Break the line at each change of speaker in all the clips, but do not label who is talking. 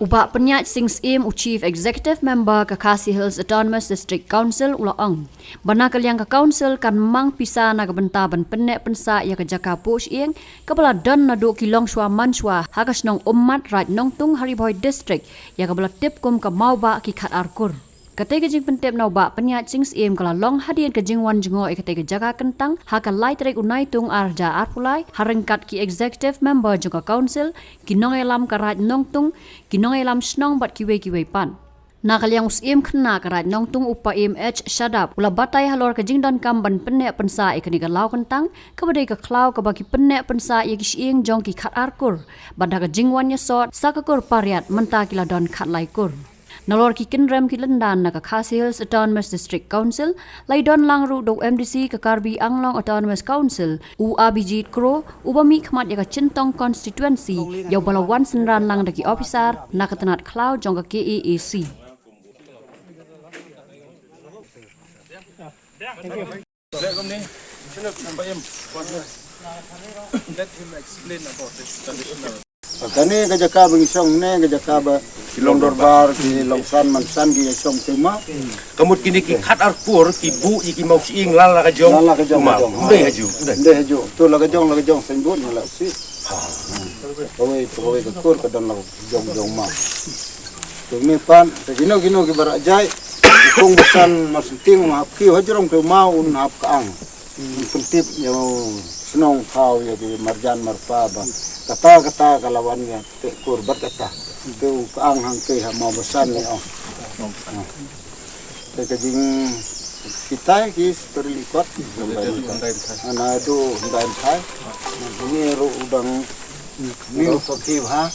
Ubak penyat Sings Im Chief Executive Member ke Khasi Hills Autonomous District Council Ulaang. Bana kaliang ke council kan mang pisa na ke benta ban penek pensa ya ke jaka push ieng kepala don na do kilong shwa manshwa hakas nong umat right nong tung Hariboy District ya ke bela tip kum ke mau ba ki khat arkur. Kata kejing pentep nau ba penyat Sings Im kala long hadian kejing wan jengo kata ke jaka kentang haka lai trek unai tung arja arpulai harengkat ki executive member juga council ki nong elam karat nong tung ki nong elam snong bat kiwe pan. Nakaliang usim kena karat nong tung upa H shadap ula batai halor kejing don kamban penek pensa ikani ke lau kentang kebadai ke klau ke bagi penek pensa ya kisiing jong ki khat arkur badah kejing wan nyesot sakakur pariat mentah kila don khat laikur. Nalor ki kinrem ki lendan na ka Khasi Hills Autonomous District Council, lai don lang ru do MDC ke Karbi Anglong Autonomous Council, Abhijit Kro, ubami khmat ya ka Cintong constituency, ya balawan senran lang daki officer na ketenat klau jong ka KAAC.
Let him explain about this traditional.
Kani kajaka bengisong ne kajaka ba kilong dorbar ki longsan mansan ki song tema
Kamut kini ki khat arpur ki bu ki mau siing lala ka jong ndai haju
tu la kajong sembut la si pawai ka kur ka don la jong ma tu me pan gino ki barajai kung besan masinting ma ki hajrong tu mau un hap kaang pentip yo senong kau ya di marjan marpaba kata kalawannya tekur berkata tu kaang hangke ha mau besan ni kejing kita ki terlibat ana tu dan thai ni ru udang ni fakir ha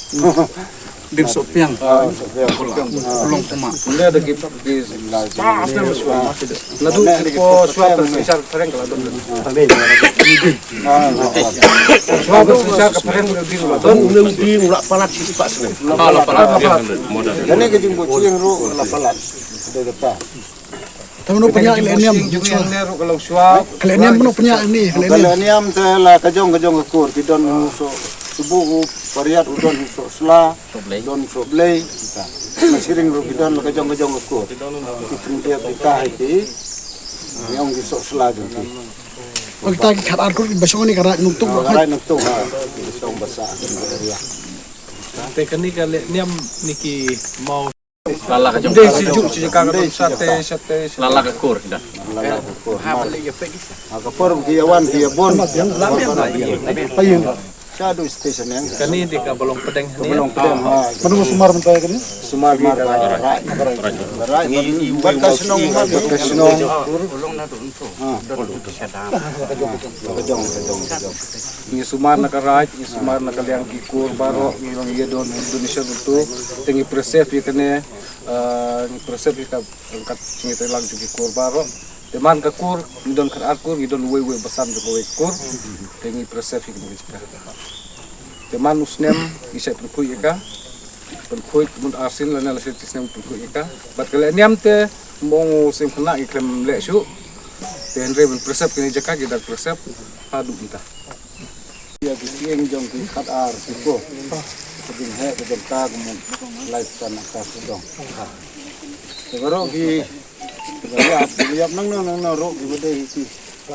Dim sopiang. Belum cuma.
Benda ada kita di
After maswa. Lalu ko swab special pareng kalau don. Swab special ka pareng di
don unang di ula palat sipak sene palat modal
ini kejing bocing ru lapalan ada kata
Tamu punya ileniam
juga yang kalau swab.
ileniam penuh punya ini
ileniam tela kajong kekur kidon so subuh pariat udon so sela don so blay kita masiring ru kidon kajong kekur kita kita itu yang di so sela juga
kita khat arkur besok ni karat nuntung
karat nuntung besok besar area
Teknik kali niam niki mau
lala ka jong
dei sejuk sejak kadon sate
lala ka kur dah
kapor kiawan kiabon payung Shadow station yang
kani di ka balong pedeng ni
belum pedang
menunggu sumar mentah kan
sumar barai buat kasenong
ni sumar na karaj ni sumar na kaliang kikur baro ni lang iya don Indonesia tu tengi presef ya kene ni presef ka angkat ni telang kikur baro teman ka kur ni don kar akur ni don we basan jo kur tengi presef ni kita teman usnem isa perkui ka perkui mun arsin lana la sistem perkui ka bat kala niam te mong sim kena iklem le shu te andre ben presep kini jaka gidak presep hadu kita
ya bisieng jong ki khat ar sipo keding he keding ta kumun live tan ka sudong segoro ki liap nang ro ki bede ki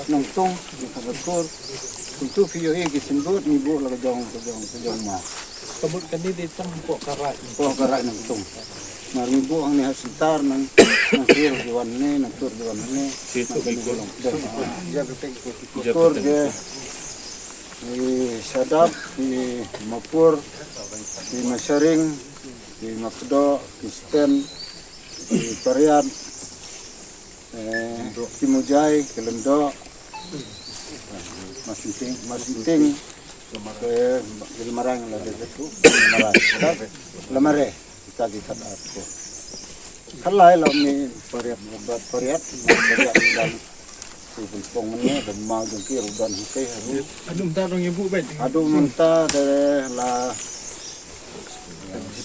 nang tong ki kabatur untuk video ini disebut ni bu laga jong ma
sebut kani di tempok karat
nang tung mar ni bu ang ni hasentar nang sir diwan ni nang tur diwan ni situ golong ya betek tur ge ni sadap ni mapur ni masaring ni makdo ni stem ni parian timujai kelendo masinting ke Gilmarang la de tu lamare kita di khat ko khalai la mi pariat dan tu pong mene de ma jong ki rudan ke haru
adum ta dong ibu baik
adu munta de la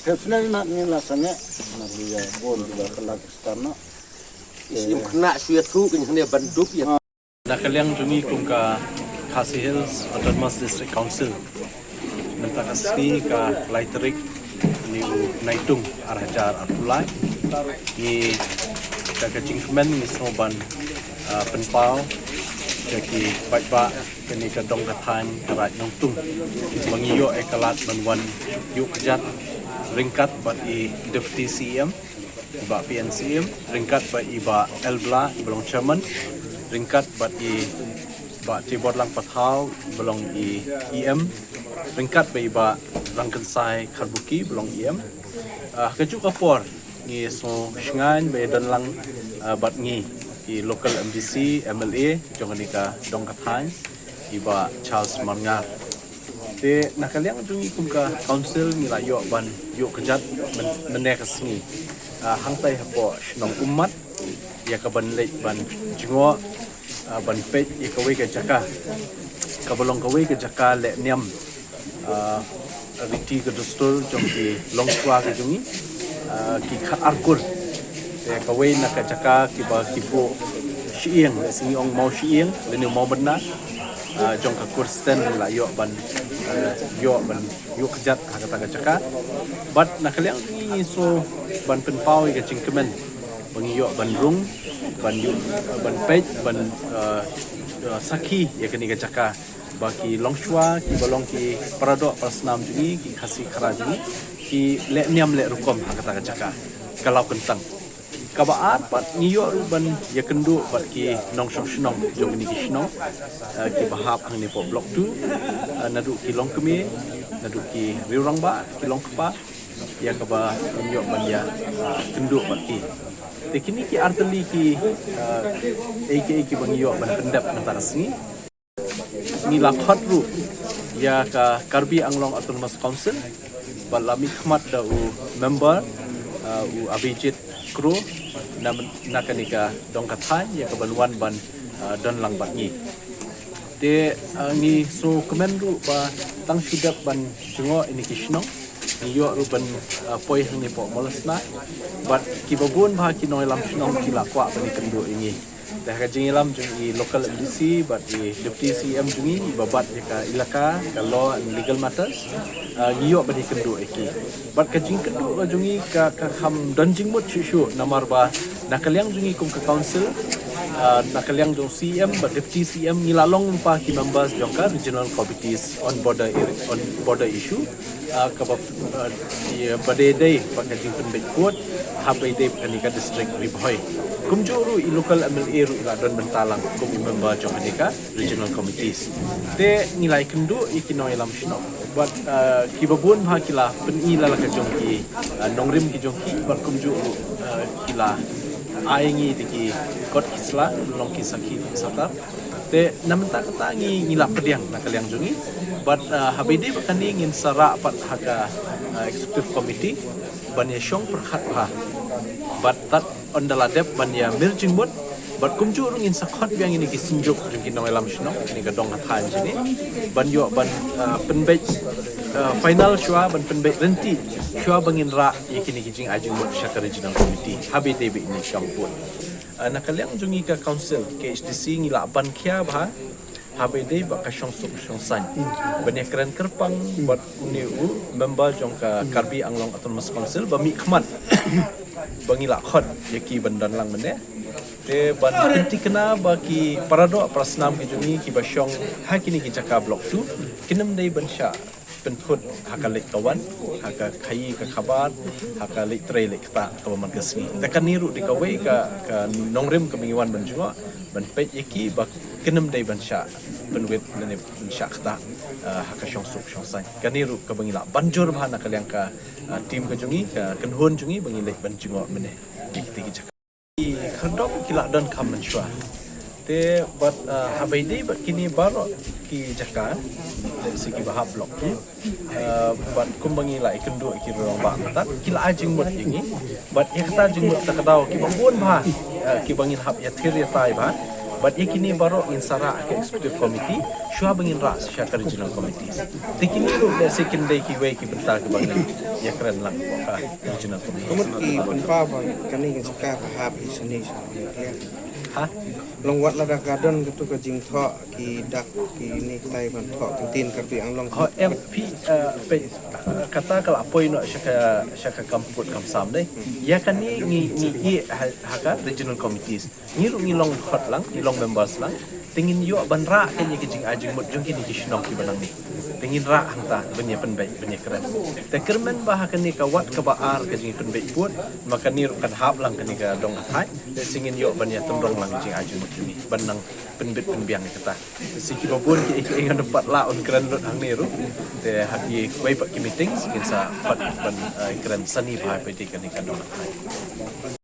Personnel nak ni lah sangat nak dia bon juga kelak istana.
isim kena suatu kini banduk ya
Nakaliang dumi kung ka Khasi Hills Autonomous District Council. Nanti kasih ka Laiterik
ni naitung arhajar arpulai ni jaga jingkemen ni soban penpau jadi baik-baik kini kedong katan karat nongtung mengiyo ekalat menwan yuk kejat ringkat bagi Deputy CM ba PNCM ringkat bagi ba Elbla belong chairman ringkat bagi ba Tibor lang Pathau belong EM ringkat bagi ba Rangkensai Karbuki belong EM kejuk kapor ni so shingan be dan lang bat ngi di local MDC MLA jonganika dongkathan iba Charles Marngar te nakaliang jungi kumka council ni la yo ban yo kejat menekas ni hangtai hapo nong umat ya ka ban lek ban jingo ban pet ya ka we ka jaka ka bolong ka we ka jaka le niam riti ke dostol jong ki longswa ke jungi ki khat arkur te ka we na ka jaka ki ba ki po sieng singi ong mau sieng le ni mau benar jong ka kursten la yo ban yo kejat kata ka jaka bat nakaliang ni so ban penpau ke jingkemen bangi yo ban rung ban yu ban pej ban saki ya kini ka jaka baki longshwa ki balong ki paradok pasnam jungi ki khasi khara jungi ki le niam le rukom kata ka jaka kalau kentang kabaat pat niyo ban ya kendu pat ki nong shong shnong jong ni ki shnong ki bahap hang ni po blok 2 nadu ki long kemi nadu ki riurang ba ki long kpa ya kaba niyo ban ya kendu pat ki te kini ki arteli ki ki bangiyo ban pendap antara sini ni lakhot ru ya ka Karbi Anglong Autonomous Council balami khmat da member u Abhijit Kro nakanika dongkathan ya kabaluan ban don lang bat ni te ni so kemenru ba tang sidak ban jungo ini kisno ni yo ruban poi ni po molasna bat kibabun ba kinoi lam snong kila kwa bani kendo ini dah ka jingilam jungi local MDC bat di Deputy CM jungi babat ka ilaka ka law and legal matters ni yo bani kendo iki bat ka jing kendo jungi ka kham donjing mut shu namar ba nakaliang jungi kum ka council nakaliang jong CM but Deputy CM nilalong pa ki members jong ka regional committees on border issue ka bade day pakajing penbet kot habai day kanika district ribhoi kumjuru i local MLA ru ila don bentalang kum member jong kanika regional committees te nilai kendu ikinoi lam shno but kibabun bha kila peni la ka jong ki nongrim ki jong ki but kumjuru kila aingi diki kot kisla long kisaki sata te namenta kata ngila pediang nakaliang jungi but habide bakani ngin sara pat haka executive committee banya syong perkhat ha but tat ondala dep banya mirjing mut but kumju rungin sakhot biang ini kisinjuk jungki noelam shno ni gadong hathan jini ban yo ban penbej final shwa ban penbej renti shwa bangin ra yakini kijing ajing mut syaka regional committee habide be ini kampun nakaliang jungi ka council KHDC ngila ban khia bha habide ba ka syong suk syong san banya keren kerpang bat uni member jong ka Karbi Anglong Autonomous Council ba mi khmat bangila khot yaki bandan lang mene te ban tinti kena baki parado prasnam ki jungi ki basyong hakini ki jaka blok 2 kinam dei bansha penkhut hakalik kawan haka khai ka khabar hakalik trei lek ta kaman kasni ta kaniru di kawai ka nongrim kemingiwan banjungo ban pet yaki bak kinam dei bansha penwet nene bansha ta haka syong suk syong sai kaniru ka bangila banjur bhana kalyang ka tim ka jungi ka kenhun jungi bangilek banjungo mene ki jaka khadok kila dan kaman shwa te but habaide but kini baro ki jaka sigi bahab blok tu but kumbangi la ikendu ikirong ba tat kila ajing mut ini but yakta jing mut takadau ki bangun ba ki bangin hab ya thir ya tai ba but yakini baro insara ke executive committee shwa bangin ras syaka regional committee tikini ru le second day ki we ki bentar ki bangin ya keren lang ka regional committee
kumut ki penpa ba kani ka jaka bahab isuni
ha
long wat la gadon gitu ke jing tho ki dak ki ni tai ban tho tin ka pi ang long
Ho em pi pe kata kalau apa ino syaka kamput kam sam deh. Ya kan ni i haka regional committees. Ni long hot lang, ni long members lang. Tingin yo ban ra kan ye kijing ajing mut jong kini kisnong ki banang ni. Tingin ra hangta benya penbaik benya keren. Te kermen bah kan ni kawat ka baar kijing penbaik put maka ni kan hap lang kan ni ka dong hai. Te singin yo benya tendong lang kijing ajing mut ni. Banang penbit penbiang kata. Siki babun ki ingan dapat la on keren dot hang ni ru. Te haki wai pak ki meeting singin sa pat ban keren sani bah pe kan ni ka dong hai.